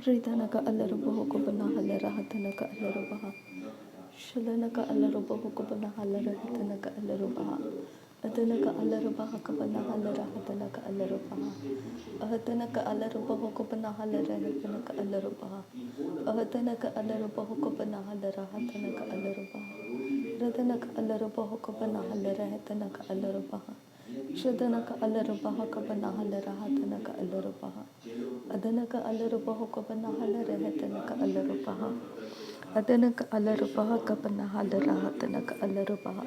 Ridanaka alarubahu kubana halara hatanaka alarubaha. Shadanaka alarubahu kubana halara hatanaka alarubaha. Adanaka alarubaha kubana halara hatanaka alarubaha. Ahatanaka alarubahu kubana halara hatanaka alarubaha. Ahatanaka alarubahu kubana halara hatanaka alarubaha. Radanaka alarubahu kubana halara hatanaka alarubaha. Shadanaka alarubaha kubana halara hatanaka alarubaha. Adanaka alarubahu kubana halara hatanaka alarubaha. Adanaka alarubaha kubana halara hatanaka alarubaha.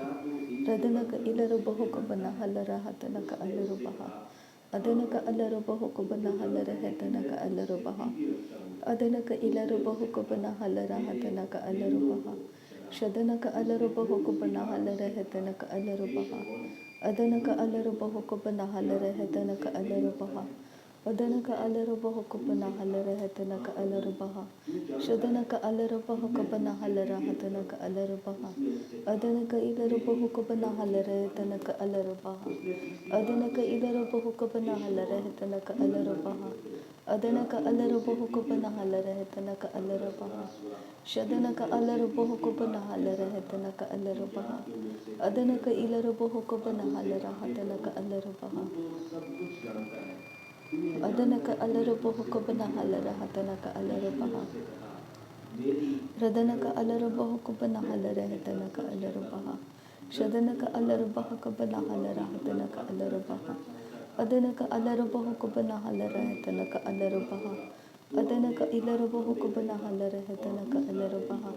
Radanaka ilarubahu kubana halara hatanaka alarubaha. Adanaka alarubahu kubana halara hatanaka alarubaha. Adanaka ilarubahu kubana halara hatanaka alarubaha. Shadanaka alarubahu kubana halara hatanaka alarubaha. Adanaka alarubahu kubana halara hatanaka alarubaha. Adanaka alarubahu kubana halara hatanaka alarubaha. Shadanaka alarubahu kubana halara hatanaka alarubaha. Adanaka ilarubahu kubana halara hatanaka alarubaha. Adanaka ilarubahu kubana halara hatanaka alarubaha. Adanaka alarubahu kubana halara hatanaka alarubaha. Shadanaka alarubahu kubana halara hatanaka alarubaha. Adanaka ilarubahu kubana halara hatanaka alarubaha. Adanaka alarubahu kubana halara hatanaka alarubaha. Radanaka alarubahu kubana halara hatanaka alarubaha. Shadanaka alarubahu kubana halara hatanaka alarubaha. Adanaka alarubahu kubana halara hatanaka alarubaha. Adanaka ilarubahu kubana halara hatanaka alarubaha.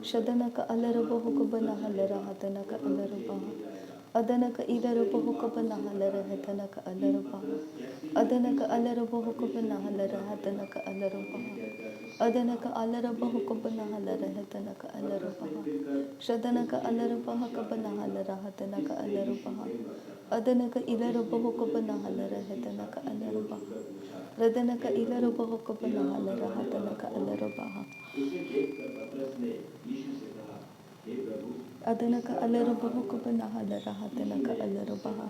Shadanaka alarubahu kubana halara hatanaka alarubaha. Adanaka ilarubahu kubana halara hatanaka alarubaha. Adanaka alarubahu kubana halara hatanaka alarubaha. Adanaka alarubahu kubana halara hatanaka alarubaha. Shadanaka alarubaha kubana halara hatanaka alarubaha. Adanaka ilarubahu kubana halara hatanaka alarubaha. Radanaka ilarubahu kubana halara hatanaka alarubaha. Adanaka alarubahu kubana halara hatanaka alarubaha.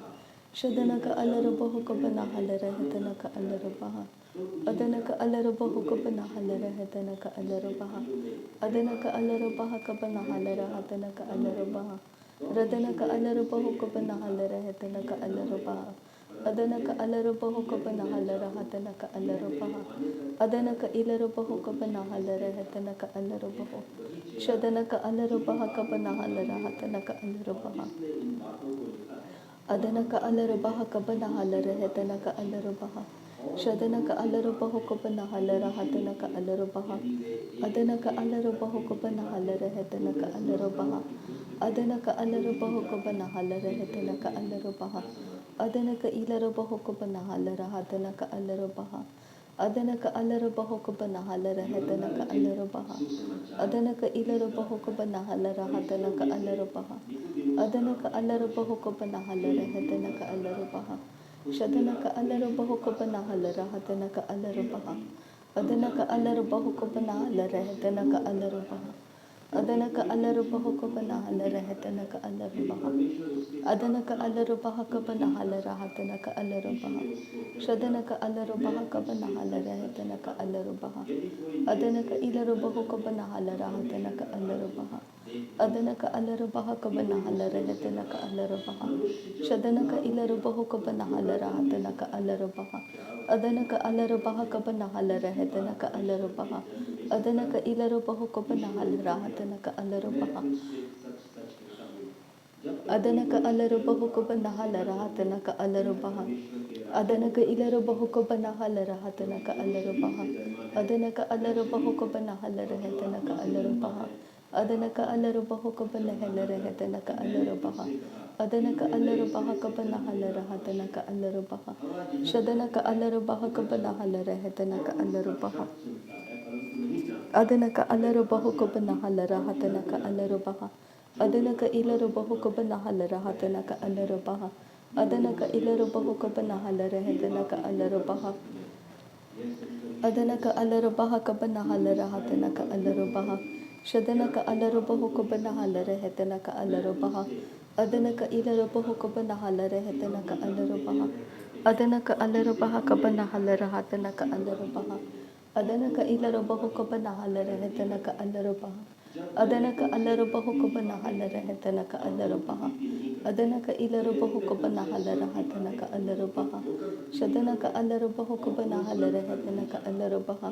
Shadanaka alarubahu kubana halara hatanaka alarubaha. Adanaka alarubahu kubana halara hatanaka alarubaha. Adanaka alarubaha kubana halara hatanaka alarubaha. Radanaka alarubahu kubana halara hatanaka alarubaha. Adanaka alarubahu kubana halara hatanaka alarubaha. Adanaka ilarubahu kubana halara hatanaka alarubaha. Shadanaka alarubaha kubana halara hatanaka alarubaha. Adanaka alarubaha kubana halara hatanaka alarubaha. Shadanaka alarubahu kubana halara hatanaka alarubaha. Adanaka alarubahu kubana halara hatanaka alarubaha. Adanaka alarubahu kubana halara hatanaka alarubaha. Adanaka ilarubahu kubana halara hatanaka alarubaha. Adanaka alarubahu kubana halara hatanaka alarubaha. Adanaka ilarubahu kubana halara hatanaka alarubaha. Adanaka alarubahu kubana halara hatanaka alarubaha. Shadanaka alarubahu kubana halara hatanaka alarubaha. Adanaka alarubahu kubana halara hatanaka alarubaha. Adanaka alarubahu kubana halara hatanaka alarubaha. Adanaka alarubaha kubana halara hatanaka alarubaha. Shadanaka alarubaha kubana halara hatanaka alarubaha. Adanaka ilarubahu kubana halara hatanaka alarubaha. Adanaka alarubaha kubana halara hatanaka alarubaha. Shadanaka ilarubahu kubana halara hatanaka alarubaha. Adanaka alarubaha kubana halara hatanaka alarubaha. Adanaka ilarubahu kubana halara hatanaka alarubaha. Adanaka alarubahu kubana halara hatanaka alarubaha. Adanaka ilarubahu kubana halara hatanaka alarubaha. Adanaka alarubahu kubana halara hatanaka alarubaha. Adanaka alarubahu kubana halara hatanaka alarubaha. Adanaka alarubaha kubana halara hatanaka alarubaha. Shadanaka alarubaha kubana halara hatanaka alarubaha. Adanaka alarubahu kubana halara hatanaka alarubaha. Adanaka ilarubahu kubana halara hatanaka alarubaha. Adanaka ilarubahu kubana halara hatanaka alarubaha. Adanaka alarubaha kubana halara hatanaka alarubaha. Shadanaka alarubahu kubana halara hatanaka alarubaha. Adanaka ilarubahu kubana halara hatanaka alarubaha. Adanaka alarubaha kubana halara hatanaka alarubaha. Adana ka ilaro baho ka ba nahalare hetana ka alaro baha. Adana ka alaro baho ka ba nahalare hetana ka alaro baha. Adana ka ilaro baho ka ba nahalare hetana ka alaro baha. Shadana ka alaro baho ka ba nahalare hetana ka alaro baha.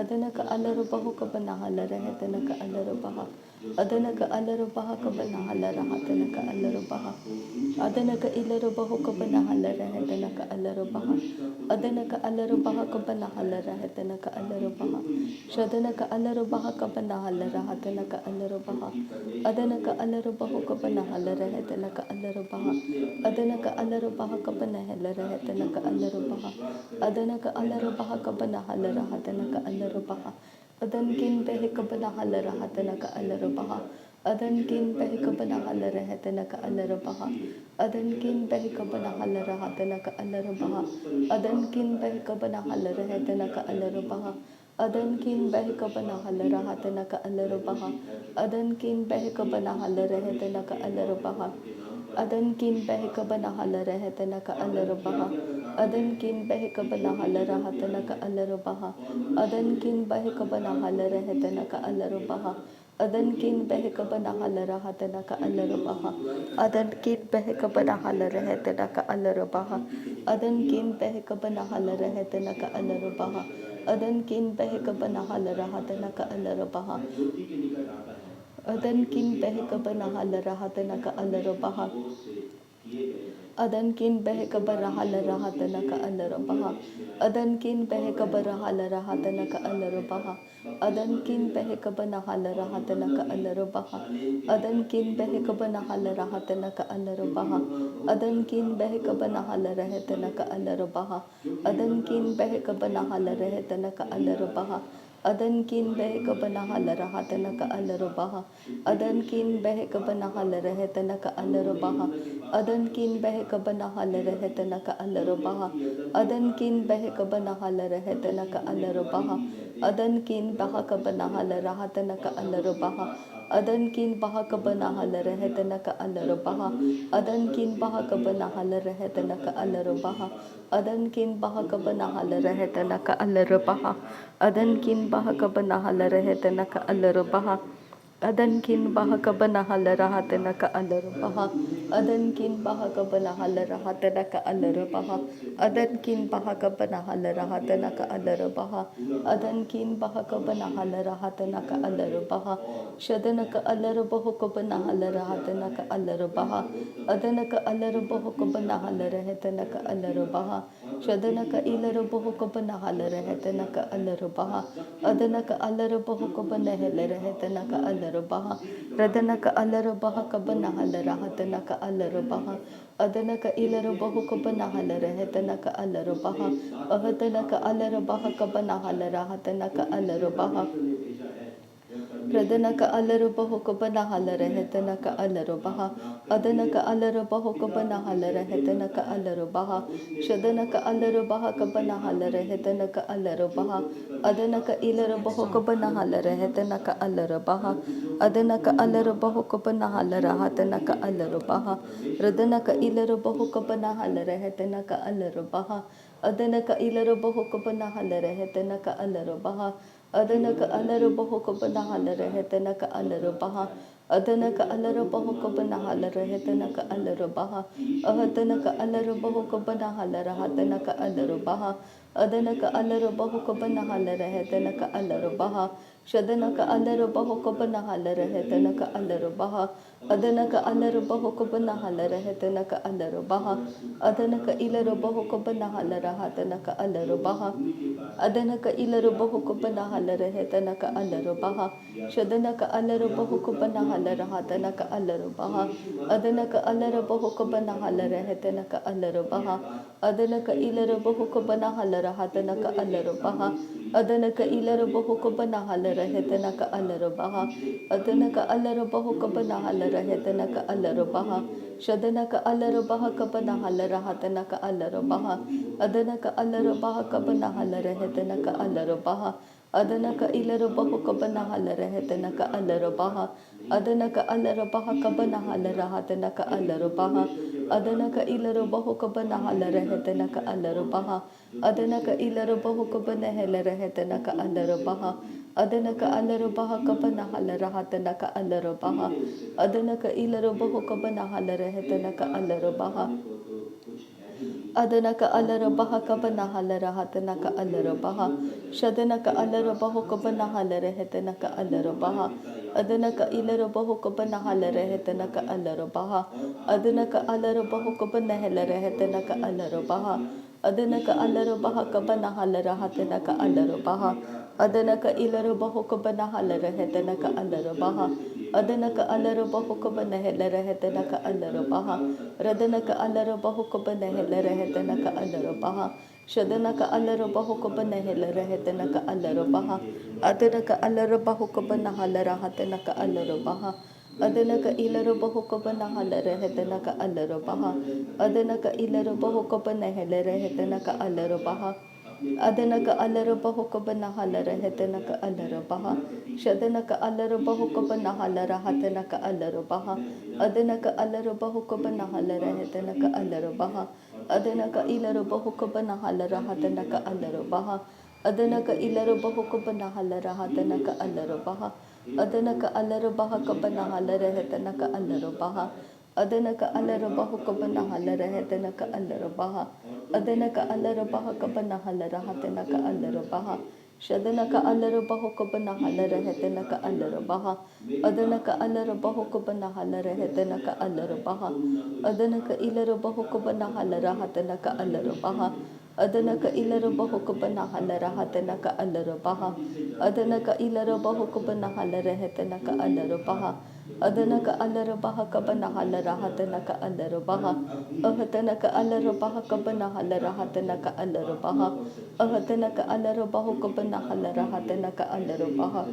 Adana ka alaro baho ka ba nahalare hetana ka alaro baha. Adana ka alaro baha ka ba nahalare hetana ka alaro baha. Adana ka ilaro baho ka ba nahalare hetana ka alaro baha. Adana ka alaro baha ka ba nahalare hetana ka alaro baha. Shadana ka alaro baha ka ba nahalare hetana ka alaro baha. Adana ka alaro baho ka ba nahalare hetana ka alaro baha. Adana ka alaro baha ka ba nahalare hetana ka alaro baha. Adana ka alaro baha ka ba nahalare hetana ka alaro baha. Adan kin behe ka ba nahalare hetana ka alaro baha. Adan kin behe ka ba nahalare hetana ka alaro baha. Adan kin behe ka ba nahalare hetana ka alaro baha. Adan kin behe ka ba nahalare hetana ka alaro baha. Adan kin behe ka ba nahalare hetana ka alaro baha. Adan kin behe ka ba nahalare hetana ka alaro baha. Adan kin behe ka ba nahalare hetana ka alaro baha. Adan kin behe ka ba nahalare hetana ka alaro baha. Adan kin behe ka ba nahalare hetana ka alaro baha. Adan kin behe ka ba nahalare hetana ka alaro baha. Adan kin behe ka ba nahalare hetana ka alaro baha. Adan kin behe ka ba nahalare hetana ka alaro baha. Adan kin behe ka ba nahalare hetana ka alaro baha. Adan kin behe ka ba nahalare hetana ka alaro baha. Adan kin behe ka ba nahalare hetana ka alaro baha. Adan kin behe ka ba nahalare hetana ka alaro baha. Adan kin behe ka ba nahalare hetana ka alaro baha. Adan kin behe ka ba nahalare hetana ka alaro baha. Adan kin behe ka ba nahalare hetana ka alaro baha. Adan kin behe ka ba nahalare hetana ka alaro baha. Adan kin behe ka ba nahalare hetana ka alaro baha. Adan kin behe ka ba nahalare hetana ka alaro baha. Adan kin behe ka ba nahalare hetana ka alaro baha. Adan kin behe ka ba nahalare hetana ka alaro baha. Adan kin baha ka ba nahalare hetana ka alaro baha. Adan kin baha ka ba nahalare hetana ka alaro baha. Adan kin baha ka ba nahalare hetana ka alaro baha. Adan kin baha ka ba nahalare hetana ka alaro baha. Adan kin baha ka ba nahalare hetana ka alaro baha. Adan kin baha ka ba nahalare hetana ka alaro baha. Adan kin baha ka ba nahalare hetana ka alaro baha. Adan kin baha ka ba nahalare hetana ka alaro baha. Adan kin baha ka ba nahalare hetana ka alaro baha. Shadana ka alaro baho ka ba nahalare hetana ka alaro baha. Adana ka alaro baho ka ba nahalare hetana ka alaro baha. Shadana ka ilaro baho ka ba nahalare hetana ka alaro baha. Adana ka alaro baho ka ba nahalare hetana ka alaro baha. Radana ka alaro baha ka ba nahalare hetana ka alaro baha. Adana ka ilaro baho ka ba nahalare hetana ka alaro baha. Ahadana ka alaro baha ka ba nahalare hetana ka alaro baha. Radana ka alaro baho ka ba nahalare hetana ka alaro baha. Adana ka alaro baho ka ba nahalare hetana ka alaro baha. Shadana ka alaro baha ka ba nahalare hetana ka alaro baha. Adana ka ilaro baho ka ba nahalare hetana ka alaro baha. Adana ka alaro baho ka ba nahalare hetana ka alaro baha. Radana ka ilaro baho ka ba nahalare hetana ka alaro baha. Adana ka ilaro baho ka ba nahalare hetana ka alaro baha. Adana ka alaro baho ka ba nahalare hetana ka alaro baha. Adana ka alaro baho ka ba nahalare hetana ka alaro baha. Ahadana ka alaro baho ka ba nahalare hetana ka alaro baha. Adana ka alaro baho ka ba nahalare hetana ka alaro baha. Shadana ka alaro baho ka ba nahalare hetana ka alaro baha. Adana ka alaro baho ka ba nahalare hetana ka alaro baha. Adana ka ilaro baho ka ba nahalare hetana ka alaro baha. Adana ka ilaro baho ka ba nahalare hetana ka alaro baha. Shadana ka alaro baho ka ba nahalare hetana ka alaro baha. Adana ka alaro baho ka ba nahalare hetana ka alaro baha. Adana ka ilaro baho ka ba nahalare hetana ka alaro baha. Adana ka ilaro baho ka ba nahalare hetana ka alaro baha. Adana ka alaro baho ka ba nahalare hetana ka alaro baha. Shadana ka alaro baha ka ba nahalare hetana ka alaro baha. Adana ka alaro baha ka ba nahalare hetana ka alaro baha. Adanaka ilaru bahu kabana halara hetanaka alaru baha. Adanaka alaru baha kabana halara hatanaka alaru baha. Adanaka ilaru bahu kabana halara hetanaka alaru baha. Adanaka ilaru bahu kabana helara hetanaka alaru baha. Adanaka alaru baha kabana halara hatanaka alaru baha. Adanaka ilaru bahu kabana halara hetanaka alaru baha. Adanaka alara baha kabana halara hatanaka alara baha. Shadanaka alara bahu kabana halara hetanaka alara baha. Adanaka ilara bahu kabana halara hetanaka alara baha. Adanaka alara bahu kabana helara hetanaka alara baha. Adanaka alara baha kabana halara hatanaka alara baha. Adanaka ilara bahu kabana halara hetanaka alara baha. Adanaka alara bahu kabana helara hetanaka alara baha. Radanaka alara bahu kabana helara hetanaka alara baha. Shadanaka alara bahu kabana helara hetanaka alara baha. Adanaka alara bahu kabana halara hatanaka alara baha. Adanaka ilara bahu kabana halara hetanaka alara baha. Adanaka ilara bahu kabana helara hetanaka alara baha. Adanaka alara bahu kabana halara hetanaka alara baha. Shadanaka alara bahu kabana halara hatanaka alara baha. Adanaka alara bahu kabana halara hetanaka alara baha. Adanaka ilara bahu kabana halara hatanaka alara baha. Adanaka ilara bahu kabana halara hatanaka alara baha. Adanaka alara baha kabana halara hetanaka alara baha. Adanaka alara bahu kabana halara hetanaka alara baha. Adanaka alara baha kabana halara hatanaka alara baha. Shadanaka alara bahu kabana halara hetanaka alara baha. Adanaka alara bahu kabana halara hetanaka alara baha. Adanaka ilara bahu kabana halara hatanaka alara baha. Adanaka ilara bahu kabana halara hatanaka alara baha. Adanaka ilara bahu kabana halara hetanaka alara baha. Adanaka alara baha kabana halara hatanaka alara baha. Ahatanaka alara baha kabana halara hatanaka alara baha. Ahatanaka alara bahu kabana halara hatanaka alara baha.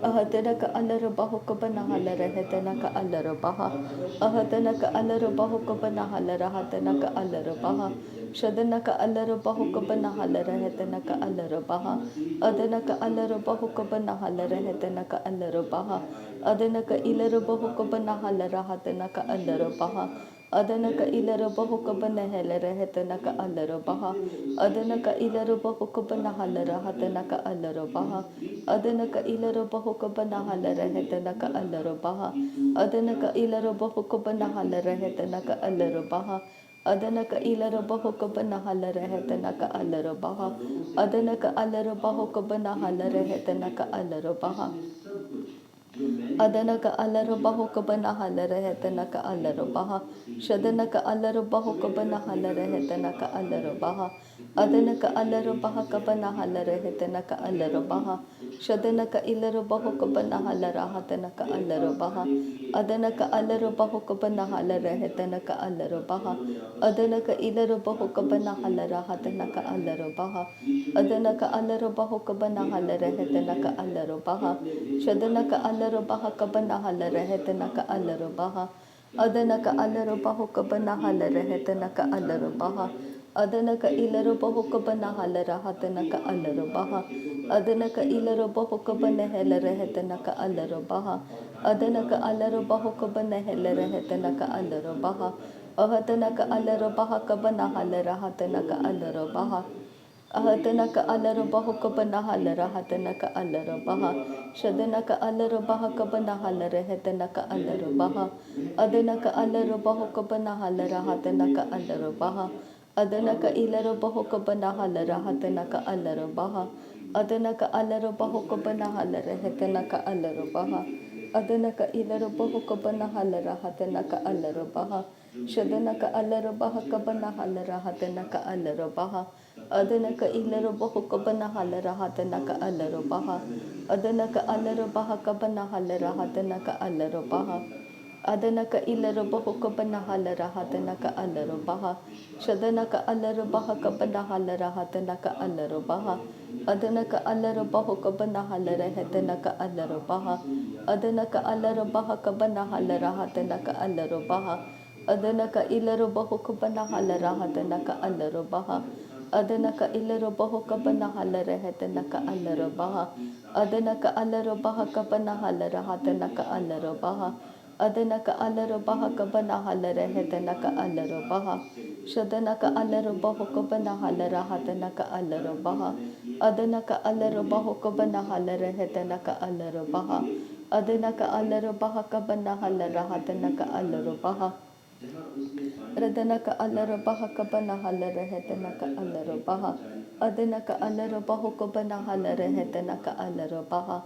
Ahatanaka alara bahu kabana halara hetanaka alara baha. Ahatanaka alara bahu kabana halara hatanaka alara baha. Shadanaka alara bahu kabana halara hetanaka alara baha. Adanaka alara bahu kabana halara hetanaka alara baha. Adanaka ilara bahu kabana halara hatanaka alara baha. Adanaka ilara bahu kabana halara hetanaka alara baha. Adanaka ilara bahu kabana halara hatanaka alara baha. Adanaka ilara bahu kabana halara hetanaka alara baha. Adanaka ilara bahu kabana halara hetanaka alara baha. Adanaka ilara bahu kabana halara hetanaka alara baha. Adanaka alara bahu kabana halara hetanaka alara baha. Adanaka alara bahu kabana halara hetanaka alara baha. Shadanaka alara bahu kabana halara hetanaka alara baha. Adanaka alara baha kabana halara hetanaka alara baha. Shadanaka ilara bahu kabana halara hatanaka alara baha. Adanaka alara bahu kabana halara hetanaka alara baha. Adanaka ilara bahu kabana halara hatanaka alara baha. Adanaka alara bahu kabana halara hetanaka alara baha. Shadanaka alara baha kabana halara hetanaka alara baha. Adanaka alara bahu kabana halara hetanaka alara baha. Adanaka ilara bahu kabana halara hatanaka alara baha. Adanaka ilara bahu kabana halara hetanaka alara baha. Adanaka alara bahu kabana halara hetanaka alara baha. Ahatanaka alara baha kabana halara hatanaka alara baha. Ahatanaka alara bahu kabana halara hatanaka alara baha. Shadanaka alara baha kabana halara hetanaka alara baha. Adanaka alara bahu kabana halara hatanaka alara baha. Adanaka ilara bahu kabana halara hatanaka alara baha. Adanaka alara bahu kabana halara hetanaka alara baha. Adanaka ilara bahu kabana halara hatanaka alara baha. Shadanaka alara baha kabana halara hatanaka alara baha. Adanaka ilara bahu kabana halara hatanaka alara baha. Adanaka alara baha kabana halara hatanaka alara baha. Adanaka ilara bahu kabana halara hatanaka alara baha. Shadanaka alara baha kabana halara hatanaka alara baha. Adanaka alara bahu kabana halara hetanaka alara baha. Adanaka alara baha kabana halara hatanaka alara baha. Adanaka ilara bahu kabana halara hatanaka alara baha. Adanaka Ilarobaho Kabana Halara Hetanaka Alarabaha. Adanaka Alarabaha Kabana Halara Hatanaka Alarabaha. Adanaka Alarabaha Kabana Halara Hetanaka Alarabaha. Shadanaka Alarabaho Kabana Halara Hatanaka Alarabaha. Adanaka Alarabaho Kabana Halara Hetanaka Alarabaha. Adanaka Alarabaha Kabana Halara Hatanaka Alarabaha. Radanaka Alarabaha Kabana Halara Hetanaka Alarabaha. Adanaka Alarabaho Kabana Halara Hetanaka Alarabaha.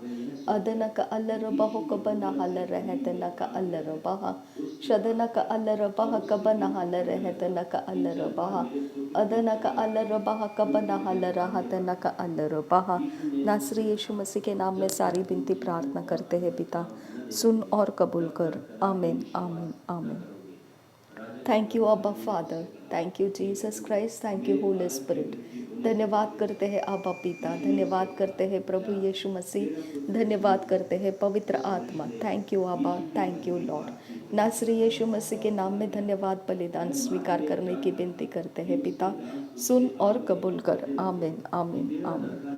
Adanaka Alarabaho Kabana Halara Hetanaka Alarabaha. Shadanaka Alarabaha Kabana Halara Hetanaka Alarabaha. Adanaka Alarabaha Kabana Halara Hatanaka Alarabaha. नासरी यीशु मसीह के नाम में सारी विनती प्रार्थना करते हैं पिता, सुन और कबूल कर। आमीन आमीन आमीन। थैंक यू अब्बा father, thank you Jesus Christ, thank you Holi spirit. धन्यवाद करते हैं अब्बा पिता, धन्यवाद करते हैं प्रभु यीशु मसीह, धन्यवाद करते हैं पवित्र आत्मा। थैंक यू अब्बा, थैंक यू लॉर्ड। नासरी यीशु मसीह के नाम में धन्यवाद बलिदान स्वीकार करने की विनती करते हैं पिता, सुन और कबूल कर। आमीन आमीन आमीन।